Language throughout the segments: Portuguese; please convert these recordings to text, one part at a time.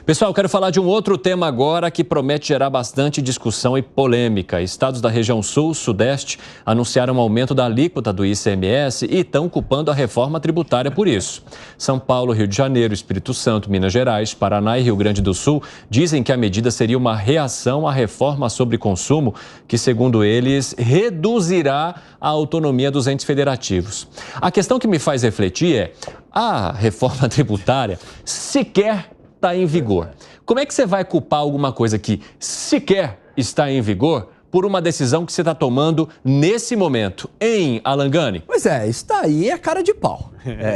Pessoal, eu quero falar de um outro tema agora que promete gerar bastante discussão e polêmica. Estados da região sul, sudeste, anunciaram um aumento da alíquota do ICMS e estão culpando a reforma tributária por isso. São Paulo, Rio de Janeiro, Espírito Santo, Minas Gerais, Paraná e Rio Grande do Sul dizem que a medida seria uma reação à reforma sobre consumo que, segundo eles, reduzirá a autonomia dos entes federativos. A questão que me faz refletir é: a reforma tributária sequer está em vigor. Como é que você vai culpar alguma coisa que sequer está em vigor por uma decisão que você está tomando nesse momento, hein, Alan Gani? Pois é, isso daí é cara de pau.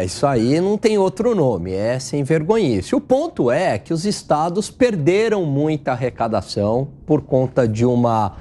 Isso aí não tem outro nome, é sem vergonhice. O ponto é que os estados perderam muita arrecadação por conta de uma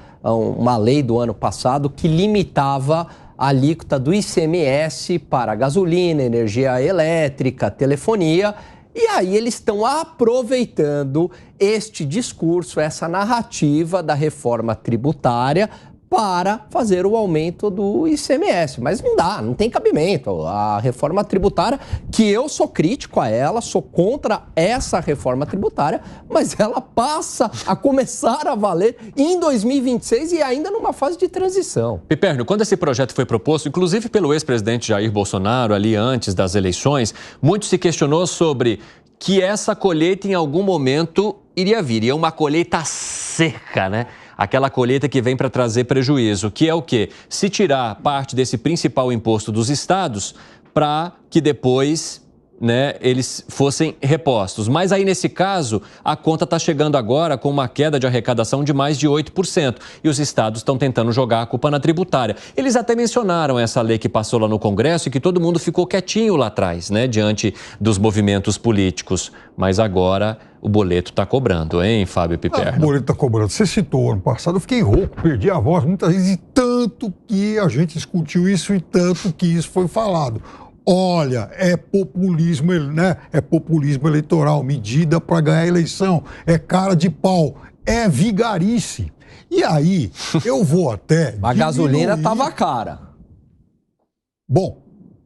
lei do ano passado que limitava a alíquota do ICMS para gasolina, energia elétrica, telefonia. E aí eles estão aproveitando este discurso, essa narrativa da reforma tributária para fazer o aumento do ICMS. Mas não dá, não tem cabimento. A reforma tributária, que eu sou crítico a ela, sou contra essa reforma tributária, mas ela passa a começar a valer em 2026 e ainda numa fase de transição. Piperno, quando esse projeto foi proposto, inclusive pelo ex-presidente Jair Bolsonaro, ali antes das eleições, muito se questionou sobre que essa colheita em algum momento iria vir. E é uma colheita seca, né? Aquela colheita que vem para trazer prejuízo, que é o quê? Se tirar parte desse principal imposto dos estados para que depois, né, eles fossem repostos. Mas aí, nesse caso, a conta está chegando agora com uma queda de arrecadação de mais de 8%. E os estados estão tentando jogar a culpa na tributária. Eles até mencionaram essa lei que passou lá no Congresso e que todo mundo ficou quietinho lá atrás, né, diante dos movimentos políticos. Mas agora o boleto está cobrando, hein, Fábio Piperno? O boleto está cobrando. Você citou ano passado, eu fiquei rouco, perdi a voz muitas vezes, e tanto que a gente discutiu isso e tanto que isso foi falado. Olha, é populismo, né? É populismo eleitoral, medida para ganhar a eleição, é cara de pau, é vigarice. E aí, eu vou até... A gasolina estava cara. Bom,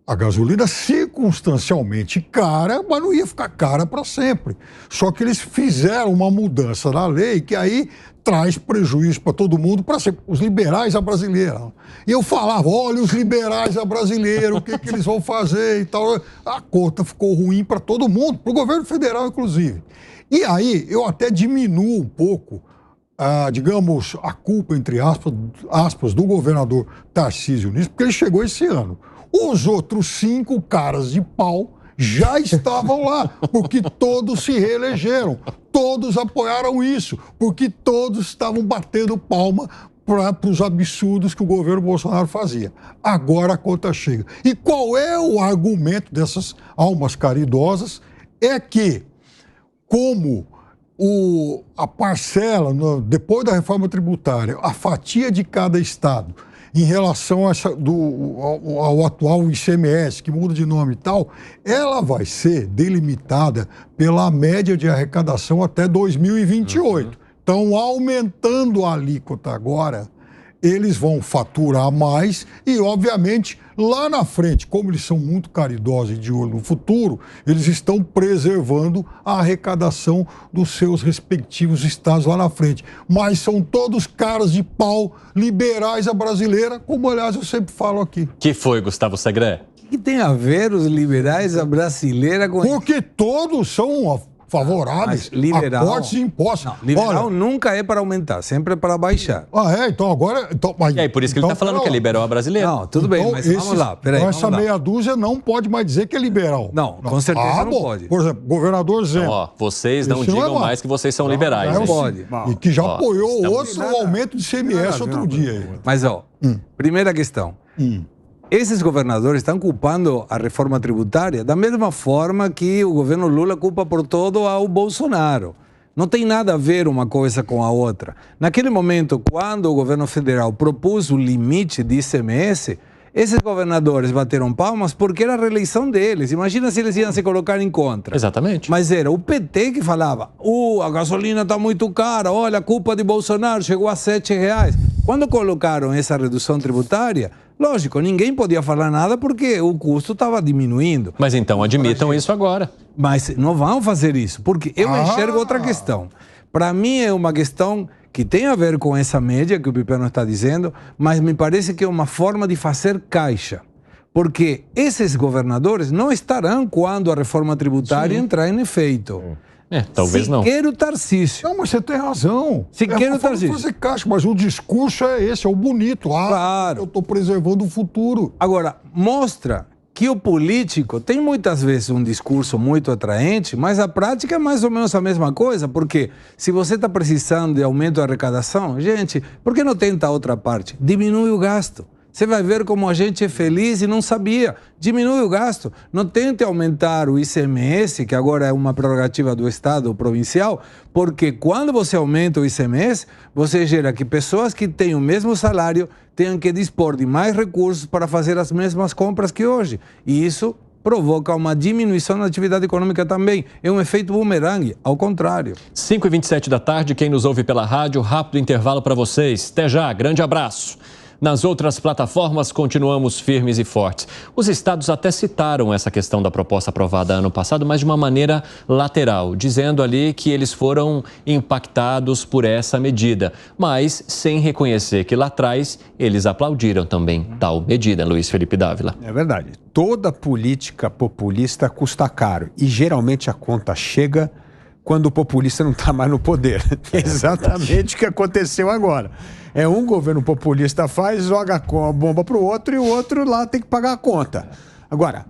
a gasolina circunstancialmente cara, mas não ia ficar cara para sempre. Só que eles fizeram uma mudança na lei que aí traz prejuízo para todo mundo, para sempre. Os liberais à brasileira. E eu falava, olha os liberais à brasileira, o que eles vão fazer e tal. A conta ficou ruim para todo mundo, para o governo federal, inclusive. E aí eu até diminuo um pouco, digamos, a culpa, entre aspas, do governador Tarcísio nisso, porque ele chegou esse ano. Os outros 5 caras de pau já estavam lá, porque todos se reelegeram, todos apoiaram isso, porque todos estavam batendo palma para os absurdos que o governo Bolsonaro fazia. Agora a conta chega. E qual é o argumento dessas almas caridosas? É que, como a parcela, depois da reforma tributária, a fatia de cada estado, em relação ao atual ICMS, que muda de nome e tal, ela vai ser delimitada pela média de arrecadação até 2028. Então, aumentando a alíquota agora, eles vão faturar mais e, obviamente, lá na frente, como eles são muito caridosos e de olho no futuro, eles estão preservando a arrecadação dos seus respectivos estados lá na frente. Mas são todos caras de pau liberais à brasileira, como, aliás, eu sempre falo aqui. Que foi, Gustavo Segré? O que tem a ver os liberais à brasileira com... Porque todos são favoráveis a cortes de impostos. Não, liberal nunca é para aumentar, sempre é para baixar. Então agora... E aí, por isso que ele está falando que é liberal a brasileira. Não, tudo bem, mas vamos lá, peraí. Então essa meia dúzia não pode mais dizer que é liberal. Não, com certeza não pode. Por exemplo, governador Zé. Ó, vocês não digam mais que vocês são liberais. Não pode. E que já apoiou outro aumento de CMS outro dia. Mas, primeira questão. Esses governadores estão culpando a reforma tributária da mesma forma que o governo Lula culpa por todo ao Bolsonaro. Não tem nada a ver uma coisa com a outra. Naquele momento, quando o governo federal propôs o limite de ICMS, esses governadores bateram palmas porque era a reeleição deles. Imagina se eles iam se colocar em contra. Exatamente. Mas era o PT que falava, a gasolina está muito cara, olha, a culpa de Bolsonaro chegou a R$7. Quando colocaram essa redução tributária, lógico, ninguém podia falar nada porque o custo estava diminuindo. Mas então admitam isso agora. Mas não vão fazer isso, porque eu enxergo outra questão. Para mim é uma questão que tem a ver com essa média que o Piperno está dizendo, mas me parece que é uma forma de fazer caixa. Porque esses governadores não estarão quando a reforma tributária entrar em efeito. Talvez não. Sequer o Tarcísio. Não, mas você tem razão. Sequer o Tarcísio. Fazer caixa, mas o discurso é esse, é o bonito. Claro. Eu estou preservando o futuro. Agora, mostra que o político tem muitas vezes um discurso muito atraente, mas a prática é mais ou menos a mesma coisa, porque se você está precisando de aumento da arrecadação, gente, por que não tenta a outra parte? Diminui o gasto. Você vai ver como a gente é feliz e não sabia. Diminui o gasto. Não tente aumentar o ICMS, que agora é uma prerrogativa do Estado provincial, porque quando você aumenta o ICMS, você gera que pessoas que têm o mesmo salário tenham que dispor de mais recursos para fazer as mesmas compras que hoje. E isso provoca uma diminuição na atividade econômica também. É um efeito bumerangue, ao contrário. 5h27 da tarde, quem nos ouve pela rádio, rápido intervalo para vocês. Até já, grande abraço. Nas outras plataformas, continuamos firmes e fortes. Os estados até citaram essa questão da proposta aprovada ano passado, mas de uma maneira lateral, dizendo ali que eles foram impactados por essa medida, mas sem reconhecer que lá atrás eles aplaudiram também tal medida, Luiz Felipe Dávila. É verdade. Toda política populista custa caro e geralmente a conta chega quando o populista não está mais no poder. É exatamente o que aconteceu agora. É um governo populista faz, joga a bomba para o outro e o outro lá tem que pagar a conta. Agora,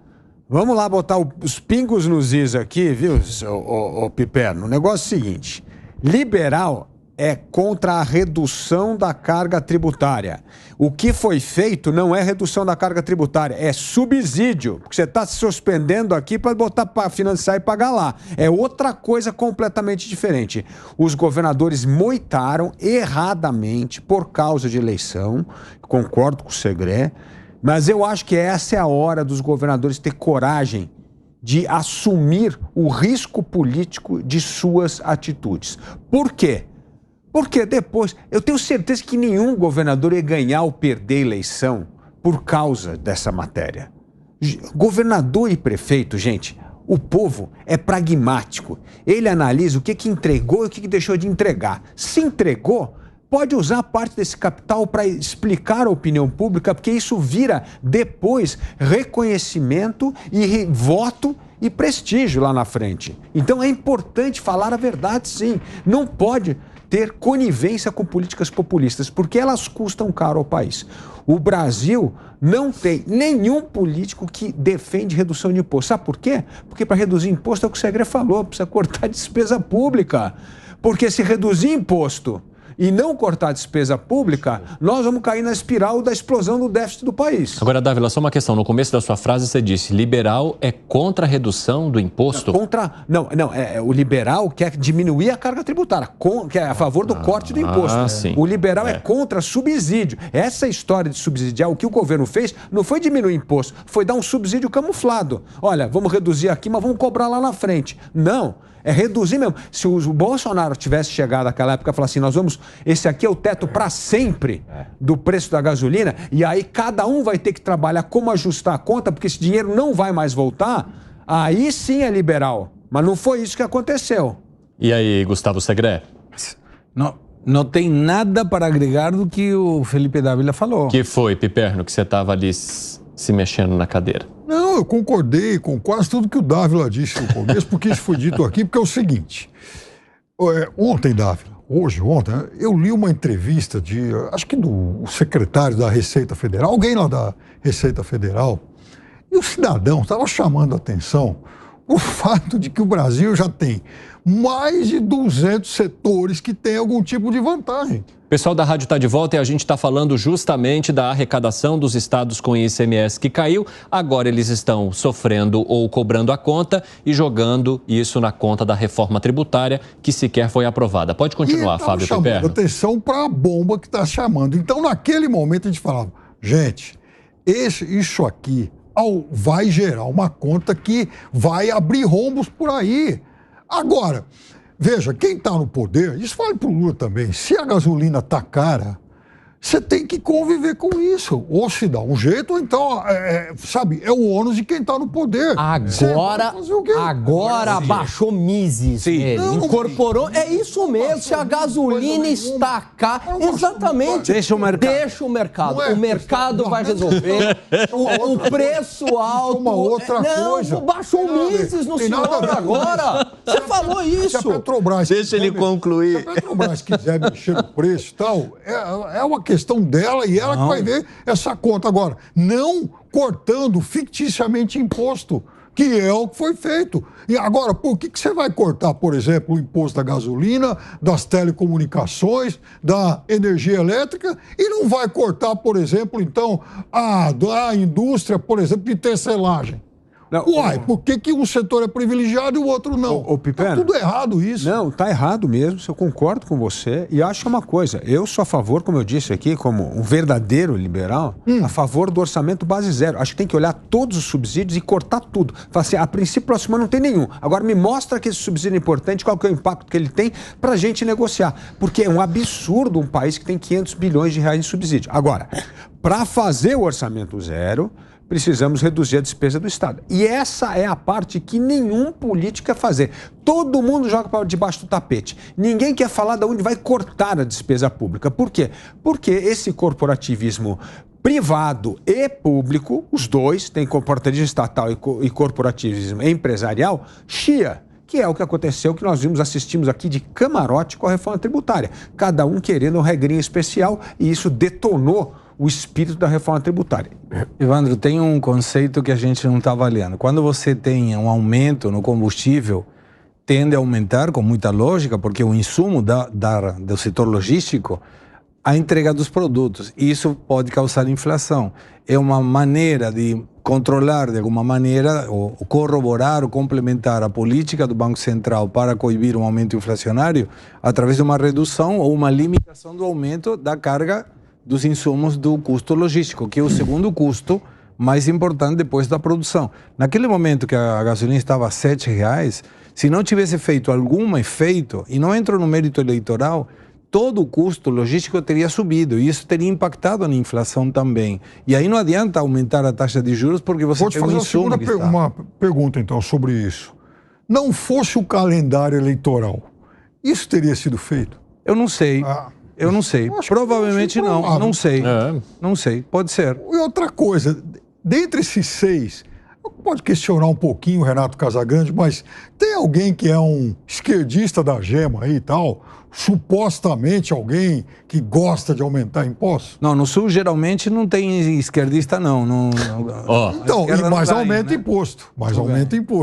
vamos lá botar os pingos nos is aqui, viu, o Piperno? O negócio é o seguinte, liberal é contra a redução da carga tributária. O que foi feito não é redução da carga tributária, é subsídio, porque você está se suspendendo aqui para botar para financiar e pagar lá. É outra coisa completamente diferente. Os governadores moitaram erradamente por causa de eleição, concordo com o Segré, mas eu acho que essa é a hora dos governadores ter coragem de assumir o risco político de suas atitudes. Por quê? Porque depois, eu tenho certeza que nenhum governador ia ganhar ou perder a eleição por causa dessa matéria. Governador e prefeito, gente, o povo é pragmático. Ele analisa o que entregou e o que deixou de entregar. Se entregou, pode usar parte desse capital para explicar à opinião pública, porque isso vira depois reconhecimento e voto e prestígio lá na frente. Então é importante falar a verdade, sim. Não pode ter conivência com políticas populistas, porque elas custam caro ao país. O Brasil não tem nenhum político que defende redução de imposto. Sabe por quê? Porque para reduzir imposto é o que o Segré falou, precisa cortar despesa pública. Porque se reduzir imposto e não cortar despesa pública, nós vamos cair na espiral da explosão do déficit do país. Agora, Dávila, só uma questão. No começo da sua frase você disse, liberal é contra a redução do imposto? O liberal quer diminuir a carga tributária, que é a favor do corte do imposto. Sim. O liberal é contra subsídio. Essa história de subsidiar, o que o governo fez, não foi diminuir imposto, foi dar um subsídio camuflado. Olha, vamos reduzir aqui, mas vamos cobrar lá na frente. Não. É reduzir mesmo. Se o Bolsonaro tivesse chegado naquela época e falar assim, esse aqui é o teto para sempre do preço da gasolina, e aí cada um vai ter que trabalhar como ajustar a conta, porque esse dinheiro não vai mais voltar, aí sim é liberal. Mas não foi isso que aconteceu. E aí, Gustavo Segré? Não tem nada para agregar do que o Felipe Dávila falou. Que foi, Piperno, que você estava ali se mexendo na cadeira? Não, eu concordei com quase tudo que o Dávila disse no começo, porque isso foi dito aqui, porque é o seguinte, ontem, Dávila, ontem, eu li uma entrevista acho que do secretário da Receita Federal, alguém lá da Receita Federal, e o cidadão estava chamando a atenção o fato de que o Brasil já tem mais de 200 setores que têm algum tipo de vantagem. O pessoal da rádio está de volta e a gente está falando justamente da arrecadação dos estados com ICMS que caiu. Agora eles estão sofrendo ou cobrando a conta e jogando isso na conta da reforma tributária que sequer foi aprovada. Pode continuar, Fábio Piperno. Chamando atenção para a bomba que está chamando. Então, naquele momento, a gente falava, gente, isso aqui vai gerar uma conta que vai abrir rombos por aí. Agora, veja, quem está no poder, isso vale para o Lula também, se a gasolina está cara, você tem que conviver com isso. Ou se dá um jeito, ou então, sabe, é o ônus de quem está no poder. Agora baixou Mises nele, incorporou. É isso mesmo, se a gasolina está cara. Exatamente. Deixa o mercado. Deixa o mercado. O mercado vai resolver. O preço alto. Uma outra coisa. Não, baixou Mises no senhor agora. Você falou isso. Se a Petrobras Deixa ele concluir. Se a Petrobras quiser mexer no preço e tal, é uma questão dela e ela que vai ver essa conta. Agora, não cortando ficticiamente imposto, que é o que foi feito. E agora, por que você vai cortar, por exemplo, o imposto da gasolina, das telecomunicações, da energia elétrica, e não vai cortar, por exemplo, então, da indústria, por exemplo, de tecelagem? Não, Uai, por que um setor é privilegiado e o outro não? Pipena, tá tudo errado isso. Não, tá errado mesmo, eu concordo com você. E acho uma coisa, eu sou a favor, como eu disse aqui, como um verdadeiro liberal, a favor do orçamento base zero. Acho que tem que olhar todos os subsídios e cortar tudo. Falar assim, a princípio, próximo ano não tem nenhum. Agora me mostra que esse subsídio é importante, qual que é o impacto que ele tem pra gente negociar. Porque é um absurdo um país que tem 500 bilhões de reais em subsídio. Agora, para fazer o orçamento zero, precisamos reduzir a despesa do Estado. E essa é a parte que nenhum político quer fazer. Todo mundo joga para debaixo do tapete. Ninguém quer falar de onde vai cortar a despesa pública. Por quê? Porque esse corporativismo privado e público, os dois, tem corporativismo estatal e corporativismo empresarial, chia. Que é o que aconteceu, que nós assistimos aqui de camarote com a reforma tributária. Cada um querendo uma regrinha especial e isso detonou o espírito da reforma tributária. Evandro, tem um conceito que a gente não está avaliando. Quando você tem um aumento no combustível, tende a aumentar com muita lógica, porque o insumo do setor logístico, a entrega dos produtos. E isso pode causar inflação. É uma maneira de controlar, de alguma maneira, ou corroborar ou complementar a política do Banco Central para coibir um aumento inflacionário através de uma redução ou uma limitação do aumento da carga dos insumos do custo logístico, que é o segundo custo mais importante depois da produção. Naquele momento que a gasolina estava a R$7, se não tivesse feito algum efeito, e não entro no mérito eleitoral, todo o custo logístico teria subido e isso teria impactado na inflação também. E aí não adianta aumentar a taxa de juros porque você tem um insumo que está... Uma pergunta, então, sobre isso. Não fosse o calendário eleitoral, isso teria sido feito? Eu não sei. Eu não sei. Provavelmente não. Não sei. Não sei. Pode ser. E outra coisa, dentre esses 6, pode questionar um pouquinho o Renato Casagrande, mas tem alguém que é um esquerdista da gema aí e tal, supostamente alguém que gosta de aumentar impostos? Não, no Sul geralmente não tem esquerdista não. Então, mas aumenta imposto. Mas aumenta imposto.